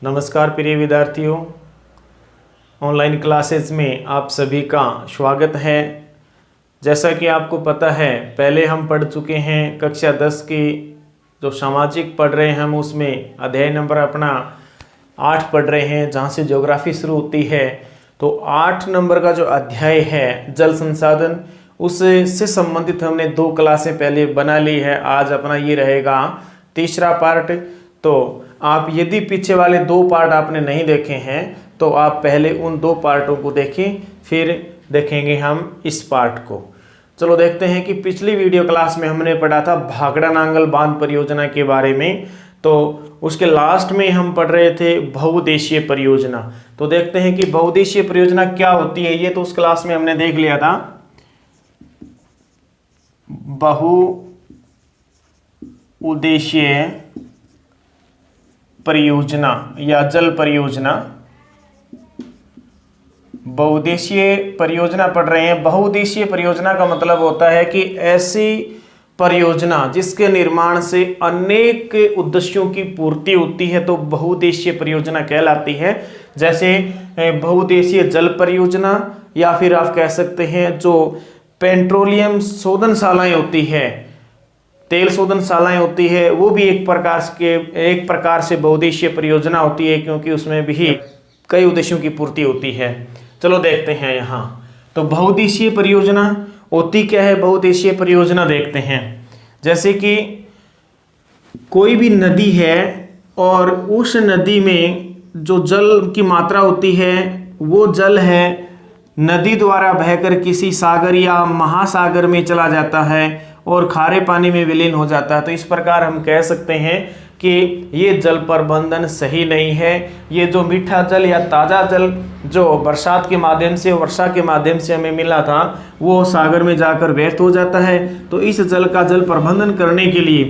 नमस्कार प्रिय विद्यार्थियों, ऑनलाइन क्लासेस में आप सभी का स्वागत है। जैसा कि आपको पता है, पहले हम पढ़ चुके हैं कक्षा 10 की जो सामाजिक पढ़ रहे हैं हम, उसमें अध्याय नंबर अपना 8 पढ़ रहे हैं, जहाँ से ज्योग्राफी शुरू होती है। तो 8 नंबर का जो अध्याय है जल संसाधन, उससे संबंधित हमने 2 क्लासें पहले बना ली है। आज अपना ये रहेगा तीसरा पार्ट। तो आप यदि पीछे वाले 2 पार्ट आपने नहीं देखे हैं तो आप पहले उन 2 पार्टों को देखें, फिर देखेंगे हम इस पार्ट को। चलो देखते हैं कि पिछली वीडियो क्लास में हमने पढ़ा था भाखड़ा नांगल बांध परियोजना के बारे में। तो उसके लास्ट में हम पढ़ रहे थे बहुउद्देशीय परियोजना। तो देखते हैं कि बहुउद्देशीय परियोजना क्या होती है। ये तो उस क्लास में हमने देख लिया था। बहुउद्देशीय परियोजना या जल परियोजना, बहुउद्देशीय परियोजना पढ़ रहे हैं। बहुउद्देशीय परियोजना का मतलब होता है कि ऐसी परियोजना जिसके निर्माण से अनेक उद्देश्यों की पूर्ति होती है, तो बहुउद्देशीय परियोजना कहलाती है। जैसे बहुउद्देशीय जल परियोजना, या फिर आप कह सकते हैं जो पेट्रोलियम शोधनशालाएं होती है, तेल शोधनशालाएं होती है, वो भी एक प्रकार से बहुउद्देशीय परियोजना होती है, क्योंकि उसमें भी कई उद्देश्यों की पूर्ति होती है। चलो देखते हैं यहाँ। तो बहुउद्देशीय परियोजना होती क्या है? बहुउद्देशीय परियोजना देखते हैं। जैसे कि कोई भी नदी है और उस नदी में जो जल की मात्रा होती है, वो जल है नदी द्वारा बहकर किसी सागर या महासागर में चला जाता है और खारे पानी में विलीन हो जाता है। तो इस प्रकार हम कह सकते हैं कि ये जल प्रबंधन सही नहीं है। ये जो मीठा जल या ताज़ा जल जो बरसात के माध्यम से, वर्षा के माध्यम से हमें मिला था, वो सागर में जाकर व्यर्थ हो जाता है। तो इस जल का जल प्रबंधन करने के लिए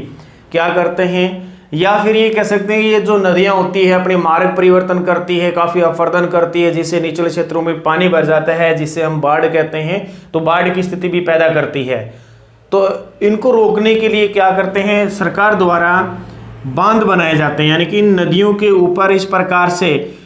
क्या करते हैं, या फिर ये कह सकते हैं कि ये जो नदियाँ होती है अपने मार्ग परिवर्तन करती है, काफ़ी अपरदन करती है, जिससे निचले क्षेत्रों में पानी भर जाता है, जिसे हम बाढ़ कहते हैं। तो बाढ़ की स्थिति भी पैदा करती है। तो इनको रोकने के लिए क्या करते हैं, सरकार द्वारा बांध बनाए जाते हैं, यानी कि इन नदियों के ऊपर इस प्रकार से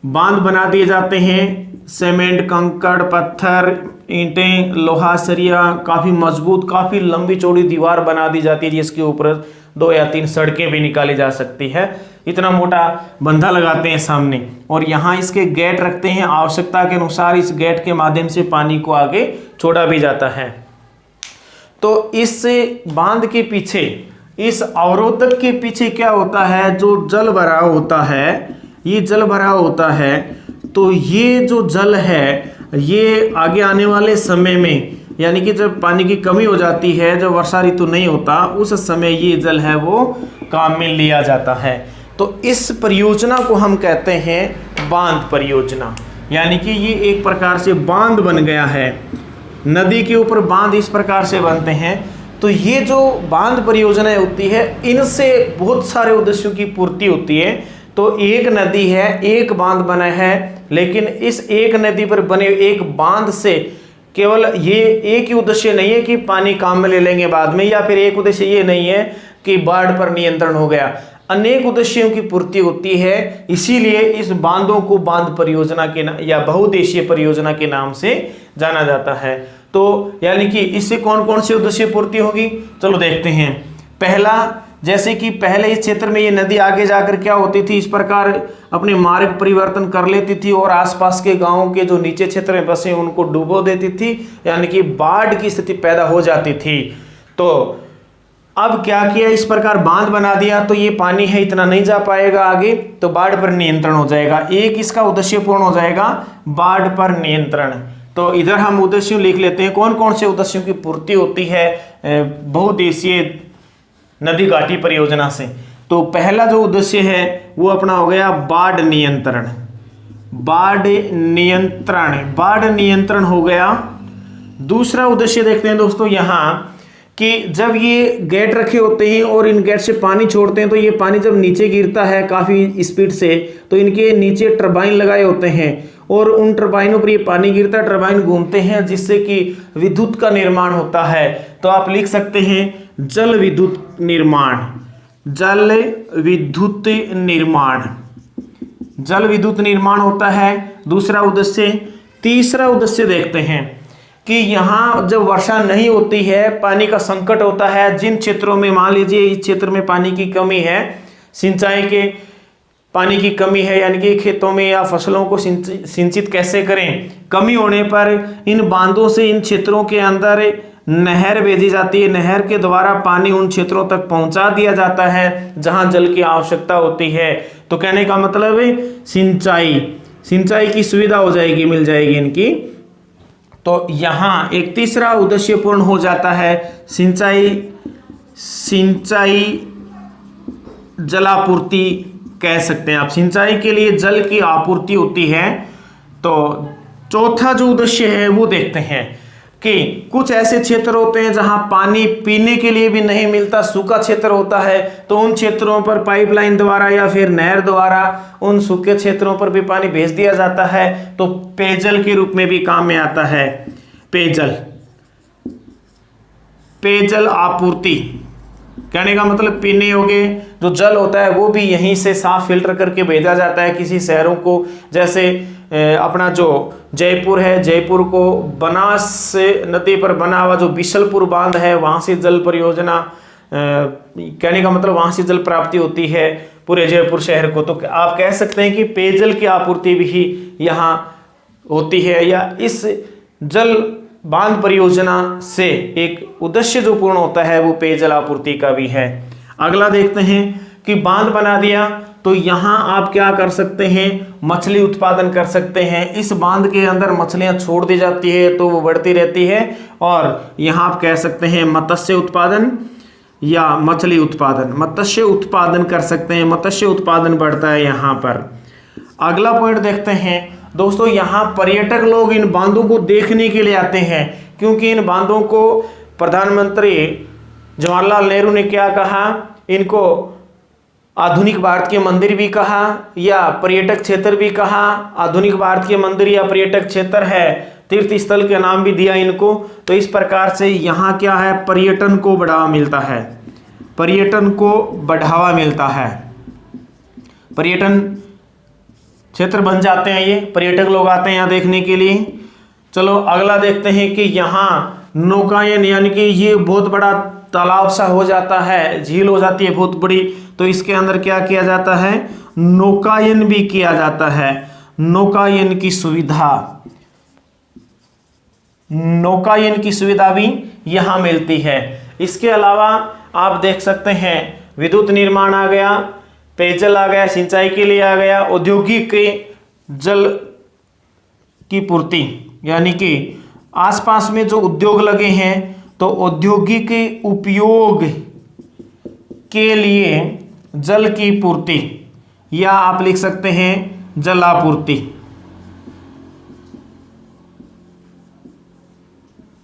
बांध बना दिए जाते हैं। सीमेंट, कंकड़, पत्थर, ईंटें, लोहा, सरिया, काफ़ी मजबूत, काफ़ी लंबी चौड़ी दीवार बना दी जाती है, जिसके ऊपर 2 या 3 सड़कें भी निकाली जा सकती है। इतना मोटा बंधा लगाते हैं सामने, और यहाँ इसके गेट रखते हैं। आवश्यकता के अनुसार इस गेट के माध्यम से पानी को आगे छोड़ा भी जाता है। तो इस बांध के पीछे, इस अवरोधक के पीछे क्या होता है, जो जल भराव होता है, ये जल भराव होता है। तो ये जो जल है, ये आगे आने वाले समय में, यानी कि जब पानी की कमी हो जाती है, जब वर्षा ऋतु नहीं होता, उस समय ये जल है वो काम में लिया जाता है। तो इस परियोजना को हम कहते हैं बांध परियोजना, यानी कि ये एक प्रकार से बांध बन गया है। नदी के ऊपर बांध इस प्रकार से बनते हैं। तो ये जो बांध परियोजनाएं होती है, इनसे बहुत सारे उद्देश्यों की पूर्ति होती है। तो एक नदी है, एक बांध बना है, लेकिन इस एक नदी पर बने एक बांध से केवल ये एक ही उद्देश्य नहीं है कि पानी काम में ले लेंगे बाद में, या फिर एक उद्देश्य ये नहीं है कि बाढ़ पर नियंत्रण हो गया। अनेक उद्देश्यों की पूर्ति होती है। इसीलिए इस बांधों को बांध परियोजना के या बहुउद्देशीय परियोजना के नाम से जाना जाता है। तो यानी कि इससे कौन कौन सी उद्देश्य पूर्ति होगी, चलो देखते हैं। पहला, जैसे कि पहले इस क्षेत्र में ये नदी आगे जाकर क्या होती थी, इस प्रकार अपने मार्ग परिवर्तन कर लेती थी और आसपास के गांवों के जो नीचे क्षेत्र में बसे उनको डुबो देती थी, यानी कि बाढ़ की स्थिति पैदा हो जाती थी। तो अब क्या किया, इस प्रकार बांध बना दिया, तो ये पानी है इतना नहीं जा पाएगा आगे, तो बाढ़ पर नियंत्रण हो जाएगा। एक इसका उद्देश्य पूर्ण हो जाएगा, बाढ़ पर नियंत्रण। तो इधर हम उद्देश्य लिख लेते हैं, कौन कौन से उद्देश्यों की पूर्ति होती है बहुउद्देशीय नदी घाटी परियोजना से। तो पहला जो उद्देश्य है वो अपना हो गया बाढ़ नियंत्रण। बाढ़ नियंत्रण हो गया। दूसरा उद्देश्य देखते हैं दोस्तों यहाँ, कि जब ये गेट रखे होते हैं और इन गेट से पानी छोड़ते हैं, तो ये पानी जब नीचे गिरता है काफ़ी स्पीड से, तो इनके नीचे टरबाइन लगाए होते हैं और उन टरबाइनों पर ये पानी गिरता है, टरबाइन घूमते हैं, जिससे कि विद्युत का निर्माण होता है। तो आप लिख सकते हैं जल विद्युत निर्माण। जल विद्युत निर्माण, जल विद्युत निर्माण होता है दूसरा उद्देश्य। तीसरा उद्देश्य देखते हैं कि यहाँ जब वर्षा नहीं होती है, पानी का संकट होता है, जिन क्षेत्रों में मान लीजिए इस क्षेत्र में पानी की कमी है, सिंचाई के पानी की कमी है, यानी कि खेतों में या फसलों को सिंचित कैसे करें, कमी होने पर इन बांधों से इन क्षेत्रों के अंदर नहर भेजी जाती है, नहर के द्वारा पानी उन क्षेत्रों तक पहुंचा दिया जाता है जहां जल की आवश्यकता होती है। तो कहने का मतलब है सिंचाई की सुविधा हो जाएगी, मिल जाएगी इनकी। तो यहाँ एक तीसरा उद्देश्य पूर्ण हो जाता है, सिंचाई जलापूर्ति कह सकते हैं आप, सिंचाई के लिए जल की आपूर्ति होती है। तो चौथा जो उद्देश्य है वो देखते हैं कि कुछ ऐसे क्षेत्र होते हैं जहां पानी पीने के लिए भी नहीं मिलता, सूखा क्षेत्र होता है, तो उन क्षेत्रों पर पाइपलाइन द्वारा या फिर नहर द्वारा उन सूखे क्षेत्रों पर भी पानी भेज दिया जाता है, तो पेयजल के रूप में भी काम में आता है। पेयजल आपूर्ति कहने का मतलब पीने योग्य जो जल होता है वो भी यहीं से साफ फिल्टर करके भेजा जाता है किसी शहरों को। जैसे अपना जो जयपुर है, जयपुर को बनास नदी पर बना हुआ जो बिशलपुर बांध है, वहाँ से जल परियोजना, कहने का मतलब वहाँ से जल प्राप्ति होती है पूरे जयपुर शहर को। तो आप कह सकते हैं कि पेयजल की आपूर्ति भी यहाँ होती है, या इस जल बांध परियोजना से एक उद्देश्य जो पूर्ण होता है वो पेयजल आपूर्ति का भी है। अगला देखते हैं कि बांध बना दिया तो यहाँ आप क्या कर सकते हैं, मछली उत्पादन कर सकते हैं। इस बांध के अंदर मछलियाँ छोड़ दी जाती है तो वो बढ़ती रहती है, और यहाँ आप कह सकते हैं मत्स्य उत्पादन या मछली उत्पादन, मत्स्य उत्पादन कर सकते हैं, मत्स्य उत्पादन बढ़ता है यहाँ पर। अगला पॉइंट देखते हैं दोस्तों, यहाँ पर्यटक लोग इन बांधों को देखने के लिए आते हैं, क्योंकि इन बांधों को प्रधानमंत्री जवाहरलाल नेहरू ने क्या कहा, इनको आधुनिक भारत के मंदिर भी कहा या पर्यटक क्षेत्र भी कहा। आधुनिक भारत के मंदिर या पर्यटक क्षेत्र है, तीर्थ स्थल के नाम भी दिया इनको। तो इस प्रकार से यहाँ क्या है, पर्यटन को बढ़ावा मिलता है, पर्यटन को बढ़ावा मिलता है, पर्यटन क्षेत्र बन जाते हैं ये, पर्यटक लोग आते हैं यहाँ देखने के लिए। चलो अगला देखते हैं कि यहाँ नौकायन, यानी कि ये बहुत बड़ा तालाब सा हो जाता है, झील हो जाती है बहुत बड़ी, तो इसके अंदर क्या किया जाता है, नौकायन भी किया जाता है। नौकायन की सुविधा, नौकायन की सुविधा भी यहाँ मिलती है। इसके अलावा आप देख सकते हैं विद्युत निर्माण आ गया, पेयजल आ गया, सिंचाई के लिए आ गया, औद्योगिक जल की पूर्ति, यानी कि आसपास में जो उद्योग लगे हैं तो औद्योगिक उपयोग के लिए जल की पूर्ति, या आप लिख सकते हैं जलापूर्ति।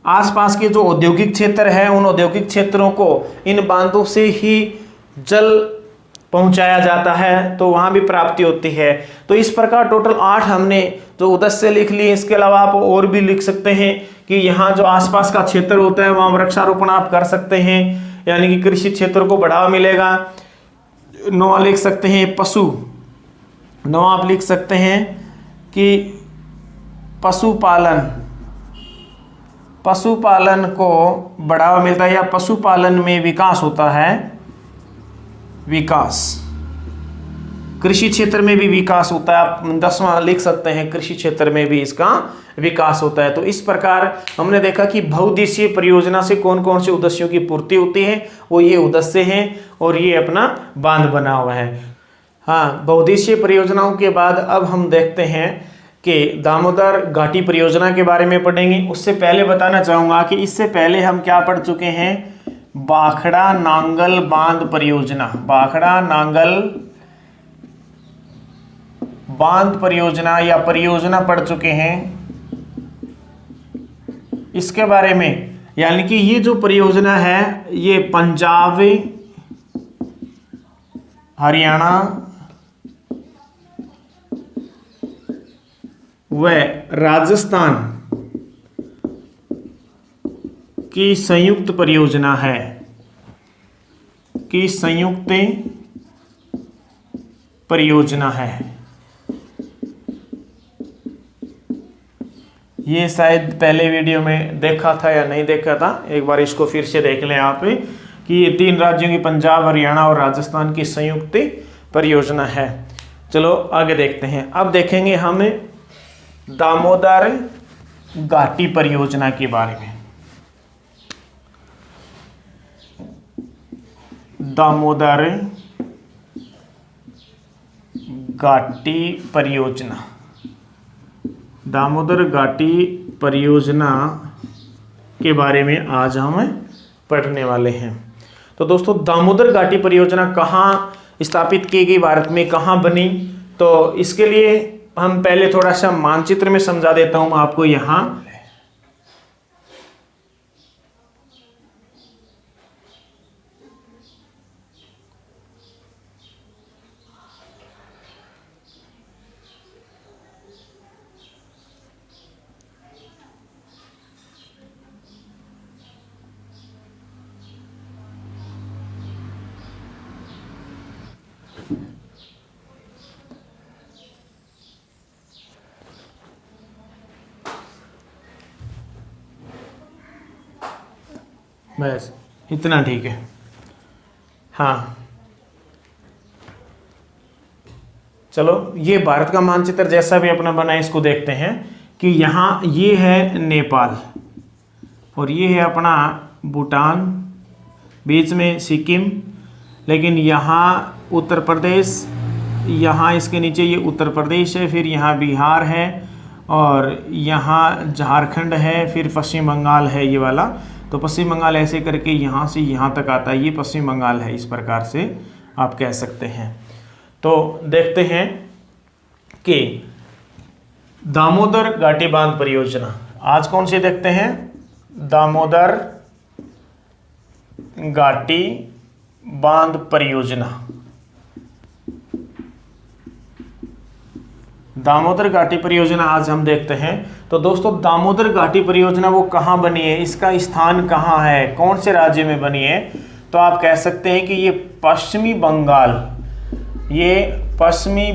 आसपास के जो औद्योगिक क्षेत्र है उन औद्योगिक क्षेत्रों को इन बांधों से ही जल पहुंचाया जाता है, तो वहां भी प्राप्ति होती है। तो इस प्रकार टोटल 8 हमने जो उद्देश्य लिख लिए। इसके अलावा आप और भी लिख सकते हैं कि यहाँ जो आसपास का क्षेत्र होता है वहाँ वृक्षारोपण आप कर सकते हैं, यानी कि कृषि क्षेत्र को बढ़ावा मिलेगा। 9 लिख सकते हैं पशु, 9 आप लिख सकते हैं कि पशुपालन को बढ़ावा मिलता है, या पशुपालन में विकास होता है, विकास, कृषि क्षेत्र में भी विकास होता है। आप 10वां लिख सकते हैं, कृषि क्षेत्र में भी इसका विकास होता है। तो इस प्रकार हमने देखा कि बहुउद्देशीय परियोजना से कौन कौन से उद्देश्यों की पूर्ति होती है, वो ये उद्देश्य हैं और ये अपना बांध बना हुआ है। हाँ, बहुउद्देशीय परियोजनाओं के बाद अब हम देखते हैं कि दामोदर घाटी परियोजना के बारे में पढ़ेंगे। उससे पहले बताना चाहूँगा कि इससे पहले हम क्या पढ़ चुके हैं, भाखड़ा नांगल बांध परियोजना, भाखड़ा नांगल बांध परियोजना या परियोजना पढ़ चुके हैं इसके बारे में। यानी कि ये जो परियोजना है ये पंजाब, हरियाणा व राजस्थान की संयुक्त परियोजना है। की संयुक्त परियोजना है। ये शायद पहले वीडियो में देखा था या नहीं देखा था, एक बार इसको फिर से देख लें आप कि ये 3 राज्यों की, पंजाब, हरियाणा और राजस्थान की संयुक्त परियोजना है। चलो आगे देखते हैं। अब देखेंगे हम दामोदर घाटी परियोजना के बारे में। दामोदर घाटी परियोजना, दामोदर घाटी परियोजना के बारे में आज हम पढ़ने वाले हैं। तो दोस्तों, दामोदर घाटी परियोजना कहाँ स्थापित की गई, भारत में कहाँ बनी, तो इसके लिए हम पहले थोड़ा सा मानचित्र में समझा देता हूँ आपको। यहाँ बस इतना ठीक है। हाँ, चलो ये भारत का मानचित्र जैसा भी अपना बना है, इसको देखते हैं कि यहाँ ये है नेपाल और ये है अपना भूटान, बीच में सिक्किम, लेकिन यहाँ उत्तर प्रदेश, यहाँ इसके नीचे ये उत्तर प्रदेश है, फिर यहाँ बिहार है और यहाँ झारखंड है, फिर पश्चिम बंगाल है ये वाला। तो पश्चिम बंगाल ऐसे करके यहाँ से यहाँ तक आता है, ये पश्चिम बंगाल है, इस प्रकार से आप कह सकते हैं। तो देखते हैं कि दामोदर घाटी बांध परियोजना आज कौन सी देखते हैं। दामोदर घाटी बांध परियोजना, दामोदर घाटी परियोजना आज हम देखते हैं। तो दोस्तों, दामोदर घाटी परियोजना वो कहाँ बनी है, इसका स्थान कहाँ है, कौन से राज्य में बनी है, तो आप कह सकते हैं कि ये पश्चिमी बंगाल, ये पश्चिमी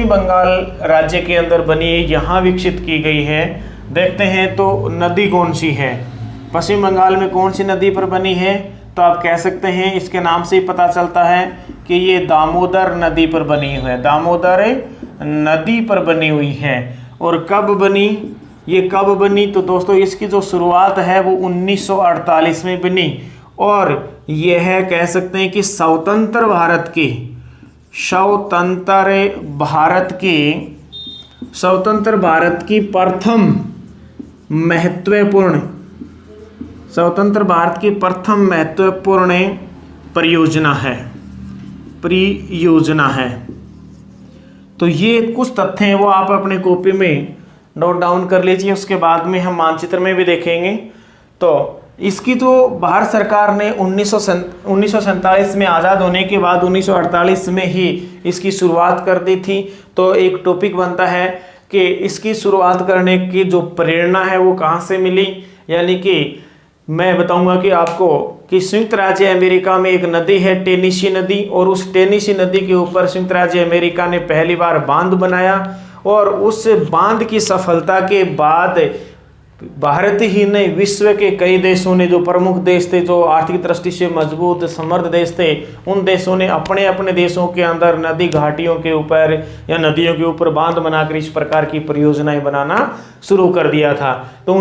बंगाल राज्य के अंदर बनी है, यहाँ विकसित की गई है। देखते हैं तो नदी कौन सी है, पश्चिम बंगाल में कौन सी नदी पर बनी है, तो आप कह सकते हैं इसके नाम से ही पता चलता है कि ये दामोदर नदी पर बनी हुई है, दामोदर नदी पर बनी हुई है। और कब बनी, ये कब बनी, तो दोस्तों इसकी जो शुरुआत है वो 1948 में बनी और यह कह सकते हैं कि स्वतंत्र भारत की प्रथम महत्वपूर्ण परियोजना है। तो ये कुछ तथ्य हैं, वो आप अपने कॉपी में नोट डाउन कर लीजिए, उसके बाद में हम मानचित्र में भी देखेंगे। तो इसकी जो भारत सरकार ने 1947 में आज़ाद होने के बाद 1948 में ही इसकी शुरुआत कर दी थी। तो एक टॉपिक बनता है कि इसकी शुरुआत करने की जो प्रेरणा है वो कहाँ से मिली, यानी कि मैं बताऊंगा कि आपको कि संयुक्त राज्य अमेरिका में एक नदी है टेनेसी नदी, और उस टेनेसी नदी के ऊपर संयुक्त राज्य अमेरिका ने पहली बार बांध बनाया और उस बांध की सफलता के बाद भारत ही नहीं, विश्व के कई देशों ने, जो प्रमुख देश थे, जो आर्थिक दृष्टि से मजबूत समृद्ध देश थे, उन देशों ने अपने अपने देशों के अंदर नदी घाटियों के ऊपर या नदियों के ऊपर बांध बनाकर इस प्रकार की परियोजनाएं बनाना शुरू कर दिया था। तो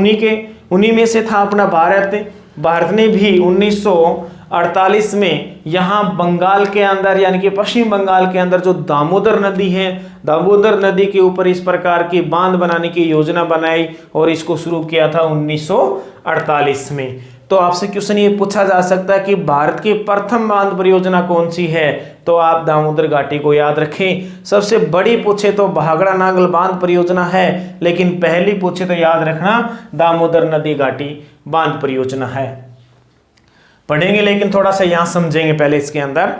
उन्हीं में से था अपना भारत ने भी 1948 में यहाँ बंगाल के अंदर, यानी कि पश्चिम बंगाल के अंदर जो दामोदर नदी है, दामोदर नदी के ऊपर इस प्रकार की बांध बनाने की योजना बनाई और इसको शुरू किया था 1948 में। तो आपसे क्वेश्चन ये पूछा जा सकता है कि भारत की प्रथम बांध परियोजना कौन सी है, तो आप दामोदर घाटी को याद रखें। सबसे बड़ी पूछे तो भाखड़ा नागल बांध परियोजना है, लेकिन पहली पूछे तो याद रखना दामोदर नदी घाटी बांध परियोजना है। पढ़ेंगे लेकिन थोड़ा सा यहाँ समझेंगे पहले इसके अंदर।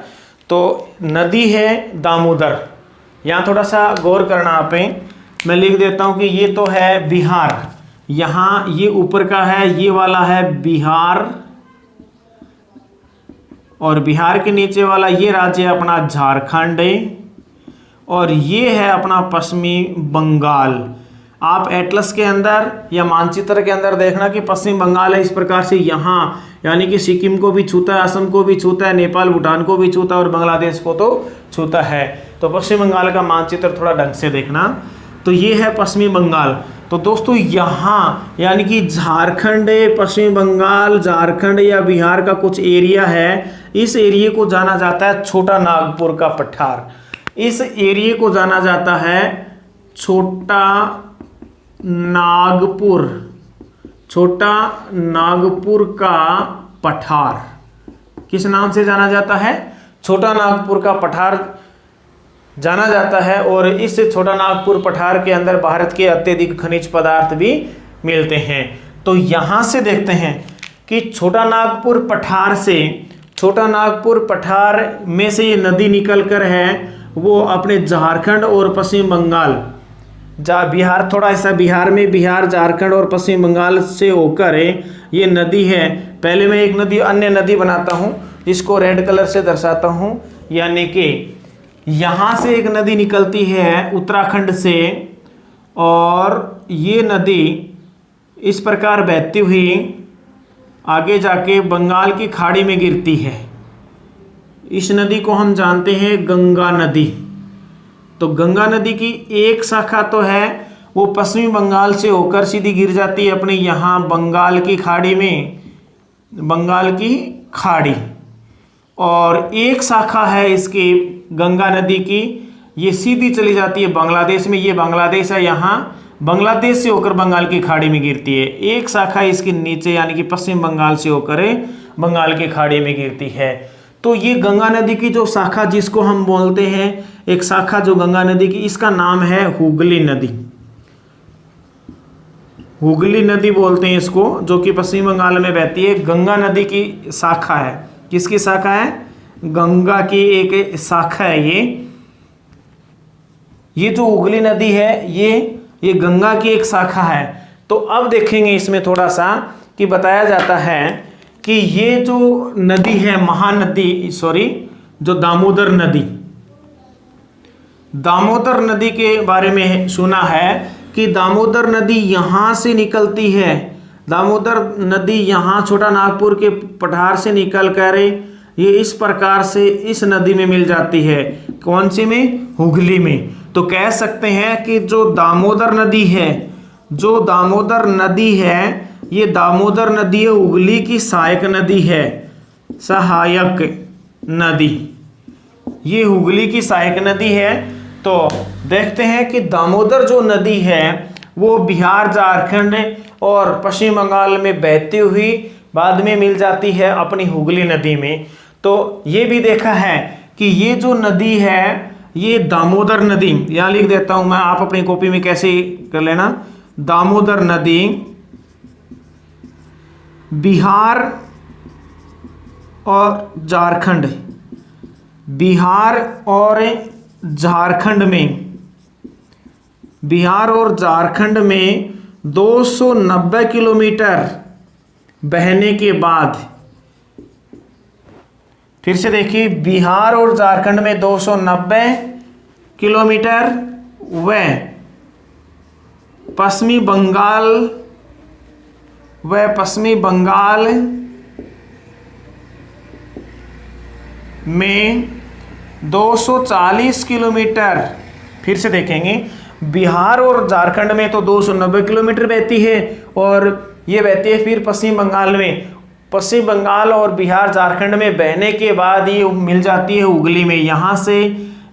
तो नदी है दामोदर, यहाँ थोड़ा सा गौर करना आप। मैं लिख देता हूँ कि ये तो है बिहार, यहाँ ये ऊपर का है, ये वाला है बिहार, और बिहार के नीचे वाला ये राज्य है अपना झारखंड, और ये है अपना पश्चिमी बंगाल। आप एटलस के अंदर या मानचित्र के अंदर देखना कि पश्चिम बंगाल है इस प्रकार से यहाँ, यानी कि सिक्किम को भी छूता है, असम को भी छूता है, नेपाल भूटान को भी छूता है और बांग्लादेश को तो छूता है। तो पश्चिम बंगाल का मानचित्र थोड़ा ढंग से देखना। तो ये है पश्चिमी बंगाल। तो दोस्तों यहाँ यानी कि झारखंड, पश्चिम बंगाल, झारखंड या बिहार का कुछ एरिया है, इस एरिया को जाना जाता है छोटा नागपुर का पठार। इस एरिया को जाना जाता है छोटा नागपुर, छोटा नागपुर का पठार। किस नाम से जाना जाता है? छोटा नागपुर का पठार जाना जाता है। और इस छोटा नागपुर पठार के अंदर भारत के अत्यधिक खनिज पदार्थ भी मिलते हैं। तो यहाँ से देखते हैं कि छोटा नागपुर पठार से, छोटा नागपुर पठार में से ये नदी निकल कर है वो अपने झारखंड और पश्चिम बंगाल, बिहार थोड़ा ऐसा बिहार में, बिहार, झारखंड और पश्चिम बंगाल से होकर ये नदी है। पहले मैं एक नदी, अन्य नदी बनाता हूँ जिसको रेड कलर से दर्शाता हूँ, यानी कि यहाँ से एक नदी निकलती है उत्तराखंड से, और ये नदी इस प्रकार बहती हुई आगे जाके बंगाल की खाड़ी में गिरती है। इस नदी को हम जानते हैं गंगा नदी। तो गंगा नदी की एक शाखा तो है वो पश्चिमी बंगाल से होकर सीधी गिर जाती है अपने यहाँ बंगाल की खाड़ी में, बंगाल की खाड़ी। और एक शाखा है इसकी गंगा नदी की, ये सीधी चली जाती है बांग्लादेश में। ये बांग्लादेश है, यहाँ बांग्लादेश से होकर बंगाल की खाड़ी में गिरती है। एक शाखा इसके नीचे यानी कि पश्चिम बंगाल से होकर बंगाल की खाड़ी में गिरती है। तो ये गंगा नदी की जो शाखा जिसको हम बोलते हैं, एक शाखा जो गंगा नदी की, इसका नाम है हुगली नदी। हुगली नदी बोलते हैं इसको, जो कि पश्चिम बंगाल में बहती है। गंगा नदी की शाखा है। किसकी शाखा है? गंगा की एक शाखा है ये जो हुगली नदी है ये गंगा की एक शाखा है। तो अब देखेंगे इसमें थोड़ा सा कि बताया जाता है कि ये जो नदी है महानदी, जो दामोदर नदी, दामोदर नदी के बारे में सुना है कि दामोदर नदी यहाँ से निकलती है। दामोदर नदी यहाँ छोटा नागपुर के पठार से निकल कर ये इस प्रकार से इस नदी में मिल जाती है। कौन सी में? हुगली में। तो कह सकते हैं कि जो दामोदर नदी है, जो दामोदर नदी है, ये दामोदर नदी है हुगली की सहायक नदी है, सहायक नदी, ये हुगली की सहायक नदी है। तो देखते हैं कि दामोदर जो नदी है वो बिहार, झारखंड और पश्चिम बंगाल में बहती हुई बाद में मिल जाती है अपनी हुगली नदी में। तो ये भी देखा है कि ये जो नदी है ये दामोदर नदी, यहाँ लिख देता हूं मैं, आप अपनी कॉपी में कैसे कर लेना। दामोदर नदी बिहार और झारखंड, बिहार और झारखंड में, बिहार और झारखंड में 290 किलोमीटर बहने के बाद, फिर से देखिए, बिहार और झारखंड में 290 किलोमीटर व पश्चिमी बंगाल में 240 किलोमीटर। फिर से देखेंगे, बिहार और झारखंड में तो 290 किलोमीटर बहती है और ये बहती है फिर पश्चिम बंगाल में। पश्चिम बंगाल और बिहार, झारखंड में बहने के बाद ये मिल जाती है हुगली में। यहाँ से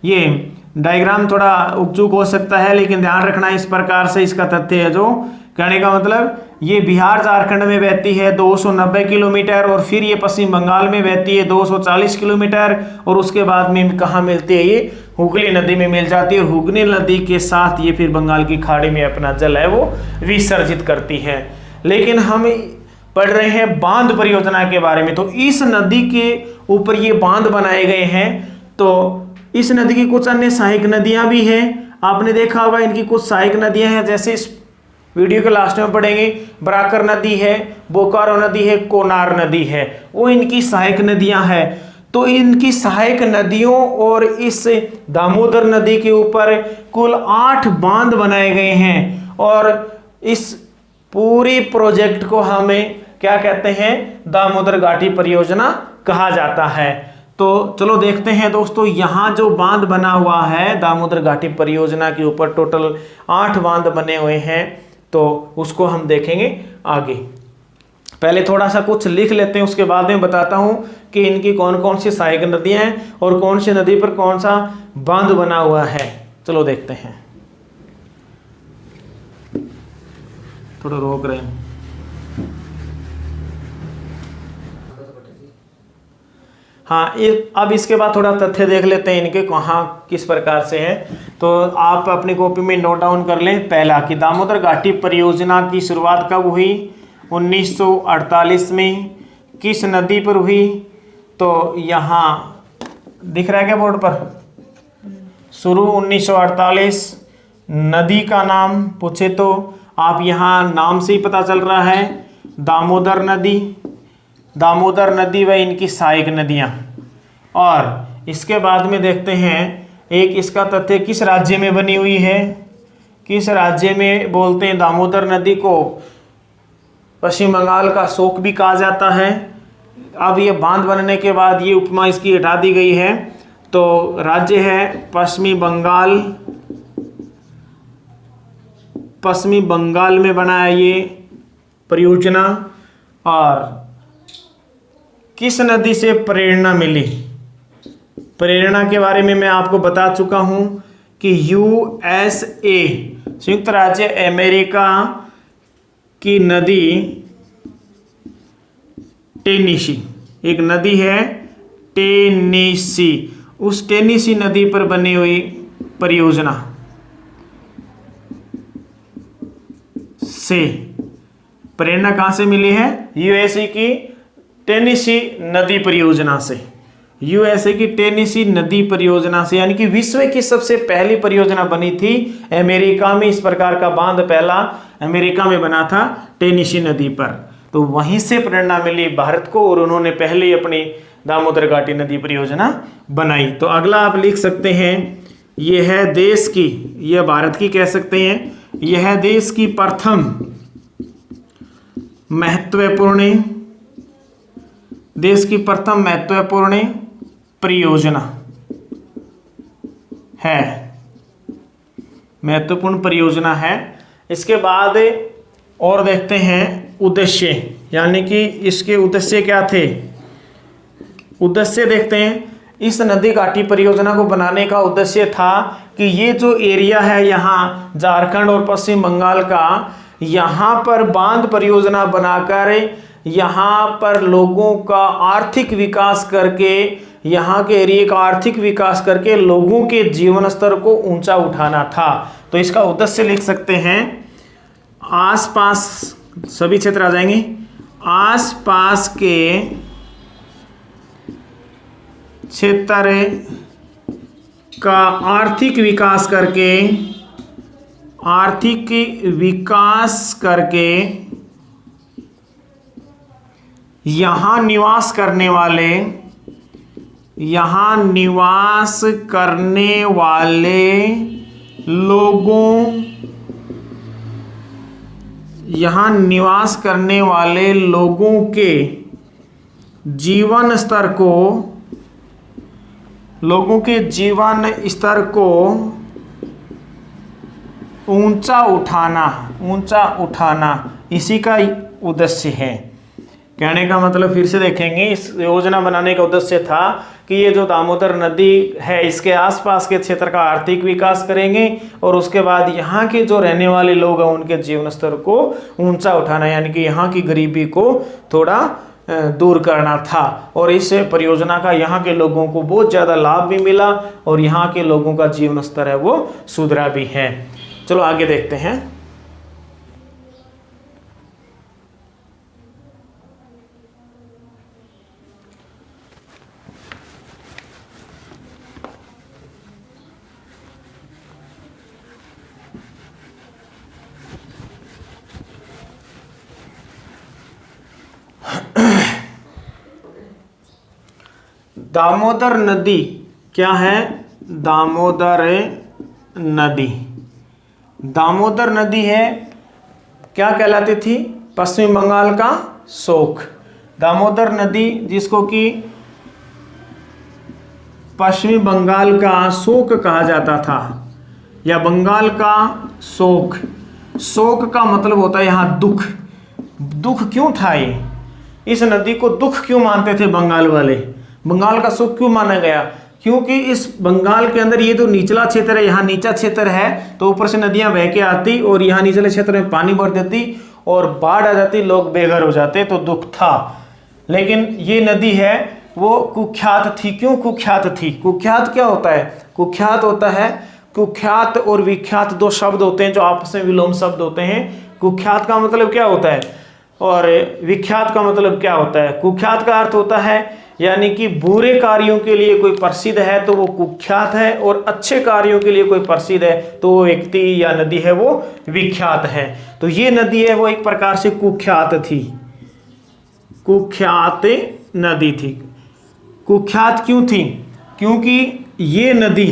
ये डायग्राम थोड़ा उपचुक हो सकता है, लेकिन ध्यान रखना इस प्रकार से इसका तथ्य है। जो कहने का मतलब, ये बिहार झारखंड में बहती है 290 किलोमीटर और फिर ये पश्चिम बंगाल में बहती है 240 किलोमीटर और उसके बाद में कहाँ मिलती है? ये हुगली नदी में मिल जाती है। और हुगली नदी के साथ ये फिर बंगाल की खाड़ी में अपना जल है वो विसर्जित करती है। लेकिन हम पढ़ रहे हैं बांध परियोजना के बारे में। तो इस नदी के ऊपर ये बांध बनाए गए हैं। तो इस नदी की कुछ अन्य सहायक नदियां भी हैं, आपने देखा होगा इनकी कुछ सहायक नदियां हैं, जैसे इस वीडियो के लास्ट में पढ़ेंगे। बराकर नदी है, बोकारो नदी है, कोनार नदी है, वो इनकी सहायक नदियां हैं। तो इनकी सहायक नदियों और इस दामोदर नदी के ऊपर कुल 8 बांध बनाए गए हैं और इस पूरी प्रोजेक्ट को हमें क्या कहते हैं, दामोदर घाटी परियोजना कहा जाता है। तो चलो देखते हैं दोस्तों, यहाँ जो बांध बना हुआ है दामोदर घाटी परियोजना के ऊपर टोटल 8 बांध बने हुए हैं, तो उसको हम देखेंगे आगे। पहले थोड़ा सा कुछ लिख लेते हैं, उसके बाद में बताता हूं कि इनकी कौन कौन सी सहायक नदियां हैं और कौन सी नदी पर कौन सा बांध बना हुआ है। चलो देखते हैं, थोड़ा रोक रहे हैं। हाँ, अब इसके बाद थोड़ा तथ्य देख लेते हैं इनके कहाँ किस प्रकार से है। तो आप अपनी कॉपी में नोट डाउन कर लें। पहला कि दामोदर घाटी परियोजना की शुरुआत कब हुई, 1948 में। किस नदी पर हुई, तो यहाँ दिख रहा है क्या बोर्ड पर, शुरू 1948। नदी का नाम पूछे तो आप यहाँ नाम से ही पता चल रहा है, दामोदर नदी। दामोदर नदी व इनकी सहायक नदियाँ। और इसके बाद में देखते हैं एक इसका तथ्य, किस राज्य में बनी हुई है, किस राज्य में बोलते हैं। दामोदर नदी को पश्चिम बंगाल का शोक भी कहा जाता है। अब ये बांध बनने के बाद ये उपमा इसकी हटा दी गई है, तो राज्य है पश्चिमी बंगाल। पश्चिमी बंगाल में बना है ये परियोजना। और किस नदी से प्रेरणा मिली, प्रेरणा के बारे में मैं आपको बता चुका हूं कि USA संयुक्त राज्य अमेरिका की नदी टेनीसी, एक नदी है टेनीसी, उस टेनीसी नदी पर बनी हुई परियोजना से प्रेरणा कहां से मिली है, USA की टेनीसी नदी परियोजना से। USA की टेनीसी नदी परियोजना से, यानी कि विश्व की सबसे पहली परियोजना बनी थी अमेरिका में। इस प्रकार का बांध पहला अमेरिका में बना था टेनीसी नदी पर, तो वहीं से प्रेरणा मिली भारत को और उन्होंने पहले अपनी दामोदर घाटी नदी परियोजना बनाई। तो अगला आप लिख सकते हैं, यह है देश की, यह भारत की कह सकते हैं, यह है देश की प्रथम महत्वपूर्ण, देश की प्रथम महत्वपूर्ण परियोजना है, महत्वपूर्ण परियोजना है। इसके बाद और देखते हैं उद्देश्य, यानी कि इसके उद्देश्य क्या थे। उद्देश्य देखते हैं, इस नदी घाटी परियोजना को बनाने का उद्देश्य था कि ये जो एरिया है यहाँ झारखंड और पश्चिम बंगाल का, यहाँ पर बांध परियोजना बनाकर यहाँ पर लोगों का आर्थिक विकास करके, यहाँ के एरिया का आर्थिक विकास करके लोगों के जीवन स्तर को ऊंचा उठाना था। तो इसका उद्देश्य लिख सकते हैं, आसपास सभी क्षेत्र आ जाएंगे, आसपास के क्षेत्र का आर्थिक विकास करके, आर्थिक विकास करके यहाँ निवास करने वाले, यहाँ निवास करने वाले लोगों, यहाँ निवास करने वाले लोगों के जीवन स्तर को, लोगों के जीवन स्तर को ऊंचा उठाना, ऊंचा उठाना, इसी का उद्देश्य है। कहने का मतलब फिर से देखेंगे, इस योजना बनाने का उद्देश्य था कि ये जो दामोदर नदी है इसके आसपास के क्षेत्र का आर्थिक विकास करेंगे और उसके बाद यहाँ के जो रहने वाले लोग हैं उनके जीवन स्तर को ऊंचा उठाना, यानी कि यहाँ की गरीबी को थोड़ा दूर करना था। और इस परियोजना का यहाँ के लोगों को बहुत ज़्यादा लाभ भी मिला और यहाँ के लोगों का जीवन स्तर है वो सुधरा भी है। चलो आगे देखते हैं। दामोदर नदी क्या है? दामोदर नदी, दामोदर नदी है, क्या कहलाती थी? पश्चिम बंगाल का शोक। दामोदर नदी जिसको कि पश्चिमी बंगाल का शोक कहा जाता था, या बंगाल का शोक। शोक का मतलब होता है यहाँ दुख। दुख क्यों था ये? इस नदी को दुख क्यों मानते थे बंगाल वाले? बंगाल का शोक क्यों माना गया? क्योंकि इस बंगाल के अंदर ये जो निचला क्षेत्र है, यहाँ नीचा क्षेत्र है, तो ऊपर से नदियां बह के आती और यहाँ निचले क्षेत्र में पानी भर देती और बाढ़ आ जाती, लोग बेघर हो जाते, तो दुख था। लेकिन ये नदी है वो कुख्यात थी। क्यों कुख्यात थी? कुख्यात क्या होता है? कुख्यात होता है, कुख्यात और विख्यात दो शब्द होते हैं जो आपस में विलोम शब्द होते हैं। कुख्यात का मतलब क्या होता है और विख्यात का मतलब क्या होता है? कुख्यात का अर्थ होता है यानी कि बुरे कार्यों के लिए कोई प्रसिद्ध है तो वो कुख्यात है, और अच्छे कार्यों के लिए कोई प्रसिद्ध है तो वो व्यक्ति या नदी है वो विख्यात है। तो ये नदी है वो एक प्रकार से कुख्यात थी, कुख्यात नदी थी। कुख्यात क्यों थी? क्योंकि ये नदी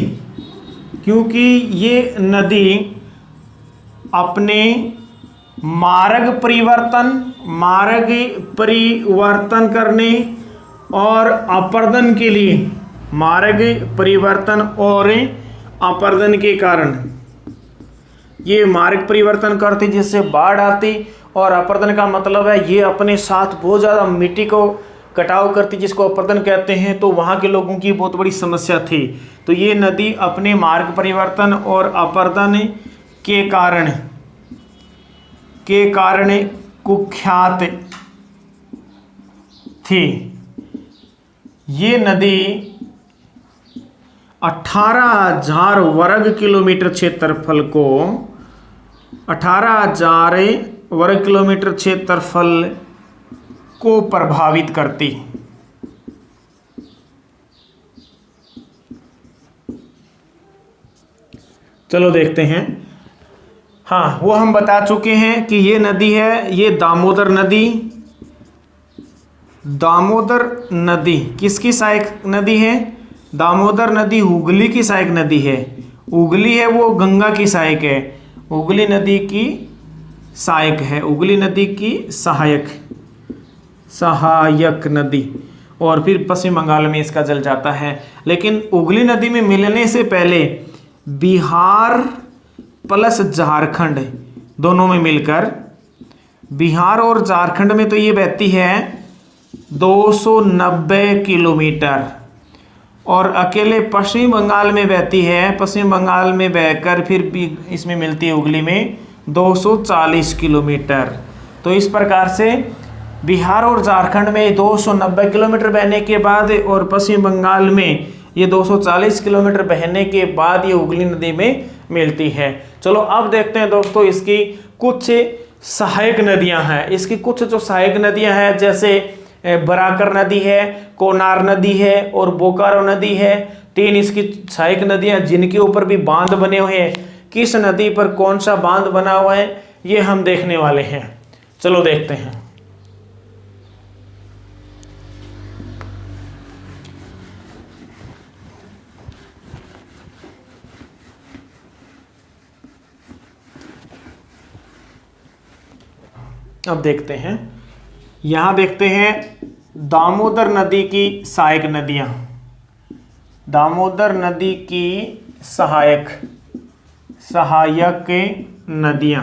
अपने मार्ग परिवर्तन करने और अपर्दन के लिए, मार्ग परिवर्तन और अपर्दन के कारण ये मार्ग परिवर्तन करती जिससे बाढ़ आती, और अपर्दन का मतलब है ये अपने साथ बहुत ज़्यादा मिट्टी को कटाव करती जिसको अपर्दन कहते हैं। तो वहाँ के लोगों की बहुत बड़ी समस्या थी। तो ये नदी अपने मार्ग परिवर्तन और अपर्दन के कारण कुख्यात थी। ये नदी 18,000 वर्ग किलोमीटर क्षेत्रफल को 18,000 वर्ग किलोमीटर क्षेत्रफल को प्रभावित करती। चलो देखते हैं। हाँ, वो हम बता चुके हैं कि ये नदी है, ये दामोदर नदी। दामोदर नदी किसकी सहायक नदी है? दामोदर नदी हुगली की सहायक नदी है। हुगली है वो गंगा की सहायक है, हुगली नदी की सहायक है, हुगली नदी की सहायक नदी। और फिर पश्चिम बंगाल में इसका जल जाता है। लेकिन हुगली नदी में मिलने से पहले बिहार प्लस झारखंड दोनों में मिलकर, बिहार और झारखंड में तो ये बहती है 290 किलोमीटर, और अकेले पश्चिम बंगाल में बहती है, पश्चिम बंगाल में बहकर फिर भी इसमें मिलती है हुगली में 240 किलोमीटर। तो इस प्रकार से बिहार और झारखंड में 290 किलोमीटर बहने के बाद और पश्चिम बंगाल में ये 240 किलोमीटर बहने के बाद ये हुगली नदी में मिलती है। चलो अब देखते हैं दोस्तों इसकी कुछ सहायक नदियां हैं। इसकी कुछ जो सहायक नदियां हैं जैसे बराकर नदी है, कोनार नदी है और बोकारो नदी है। 3 इसकी सहायक नदियां जिनके ऊपर भी बांध बने हुए हैं। किस नदी पर कौन सा बांध बना हुआ है ये हम देखने वाले हैं। चलो देखते हैं। अब देखते हैं, यहां देखते हैं दामोदर नदी की सहायक नदियां। दामोदर नदी की सहायक नदियां,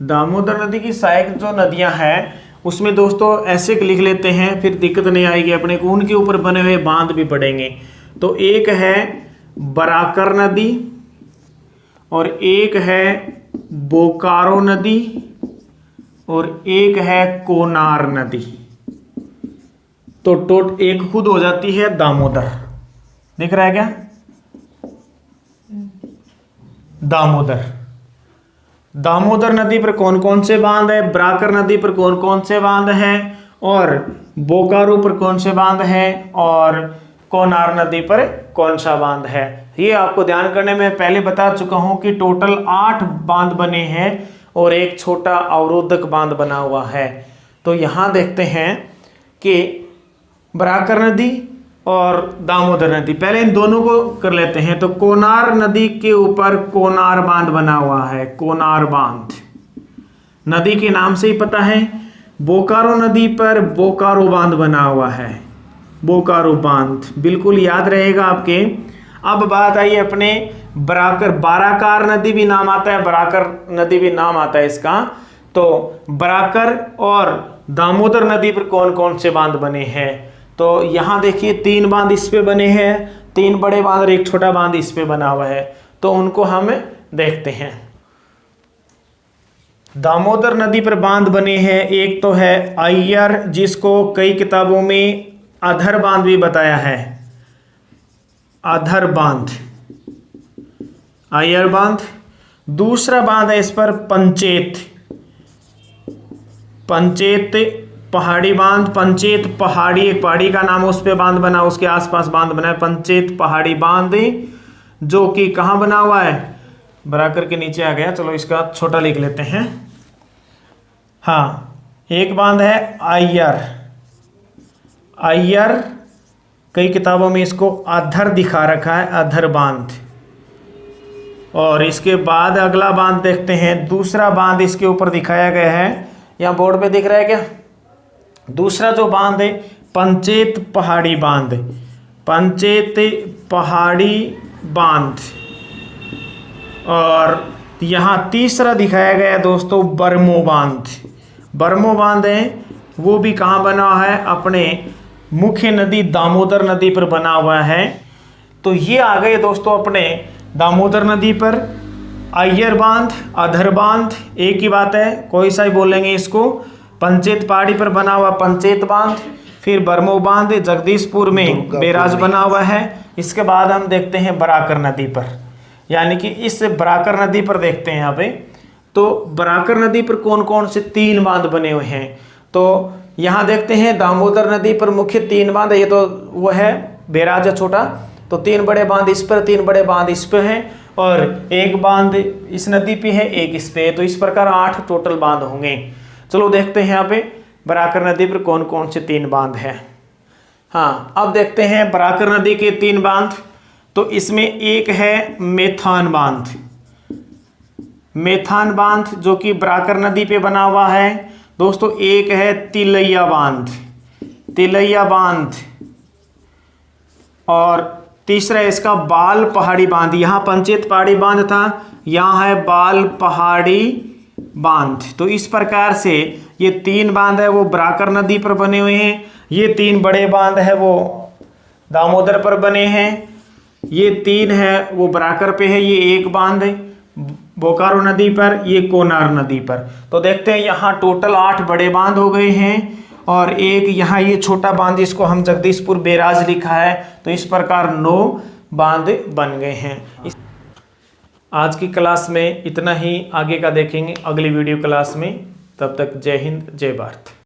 दामोदर नदी की सहायक जो नदियां हैं उसमें दोस्तों ऐसे लिख लेते हैं, फिर दिक्कत नहीं आएगी अपने को। उनके ऊपर बने हुए बांध भी पड़ेंगे। तो एक है बराकर नदी और एक है बोकारो नदी और एक है कोनार नदी। तो एक खुद हो जाती है दामोदर। दिख रहा है क्या? दामोदर नदी पर कौन कौन से बांध है, बराकर नदी पर कौन कौन से बांध है और बोकारो पर कौन से बांध है और कोनार नदी पर कौन सा बांध है। ये आपको ध्यान करने में पहले बता चुका हूं कि टोटल 8 बांध बने हैं और एक छोटा अवरोधक बांध बना हुआ है। तो यहां देखते हैं कि बराकर नदी और दामोदर नदी। पहले इन दोनों को कर लेते हैं। तो कोनार नदी के ऊपर कोनार बांध बना हुआ है, कोनार बांध नदी के नाम से ही पता है। बोकारो नदी पर बोकारो बांध बना हुआ है, बोकारो बांध, बिल्कुल याद रहेगा आपके। अब बात आई अपने बराकर, बाराकार नदी भी नाम आता है, बराकर नदी भी नाम आता है इसका। तो बराकर और दामोदर नदी पर कौन कौन से बांध बने हैं? तो यहाँ देखिए 3 बांध इस पे बने हैं, 3 बड़े बांध और 1 छोटा बांध इस पे बना हुआ है। तो उनको हम देखते हैं। दामोदर नदी पर बांध बने हैं, एक तो है अय्यर, जिसको कई किताबों में अधर बांध भी बताया है, अधर बांध, अय्यर बांध। दूसरा बांध है इस पर पंचेत, पंचेत पहाड़ी बांध, पंचेत पहाड़ी, एक पहाड़ी का नाम, उस पे बांध बना, उसके आसपास बांध बना है, पंचेत पहाड़ी बांध, जो कि कहाँ बना हुआ है? बराकर के नीचे आ गया। चलो इसका छोटा लिख लेते हैं। हाँ, एक बांध है अय्यर, अय्यर कई किताबों में इसको अधर दिखा रखा है, अधर बांध। और इसके बाद अगला बांध देखते हैं। दूसरा बांध इसके ऊपर दिखाया गया है, यहाँ बोर्ड पे दिख रहा है क्या? दूसरा जो बांध है पंचेत पहाड़ी बांध, पंचेत पहाड़ी बांध। और यहाँ तीसरा दिखाया गया है दोस्तों बरमो बांध, बरमो बांध है, वो भी कहाँ बना हुआ है? अपने मुख्य नदी दामोदर नदी पर बना हुआ है। तो ये आ गए दोस्तों अपने दामोदर नदी पर अय्यर बांध, अधर बांध, एक ही बात है, कोई सा ही बोलेंगे इसको। पंचेत पहाड़ी पर बना हुआ पंचेत बांध, फिर बरमो बांध जगदीशपुर में बैराज बना हुआ है। इसके बाद हम देखते हैं बराकर नदी पर, यानी कि इस बराकर नदी पर देखते हैं यहाँ पे। तो बराकर नदी पर कौन कौन से 3 बांध बने हुए हैं? तो यहाँ देखते हैं दामोदर नदी पर मुख्य 3 बांध है, ये तो वो है बैराज है छोटा, तो 3 बड़े बांध इस पर, 3 बड़े बांध इस पे हैं, और 1 बांध इस नदी पे है, 1 इस पे है। तो इस प्रकार 8 टोटल बांध होंगे। चलो देखते हैं यहाँ पे बराकर नदी पर कौन कौन से 3 बांध हैं। हाँ, अब देखते हैं बराकर नदी के 3 बांध। तो इसमें एक है मेथान बांध, मेथान बांध जो कि बराकर नदी पे बना हुआ है दोस्तों। एक है तिलैया बांध, तिलैया बांध। और तीसरा है इसका बाल पहाड़ी बांध। यहाँ पंचेत पहाड़ी बांध था, यहाँ है बाल पहाड़ी बांध। तो इस प्रकार से ये 3 बांध है वो बराकर नदी पर बने हुए हैं, ये 3 बड़े बांध है वो दामोदर पर बने हैं, ये 3 है वो बराकर पे है, ये 1 बांध है बोकारो नदी पर, ये कोनार नदी पर। तो देखते हैं यहाँ टोटल 8 बड़े बांध हो गए हैं, और एक यहाँ ये छोटा बांध जिसको हम जगदीशपुर बैराज लिखा है। तो इस प्रकार 9 बांध बन गए हैं। आज की क्लास में इतना ही, आगे का देखेंगे अगली वीडियो क्लास में। तब तक जय हिंद, जय भारत।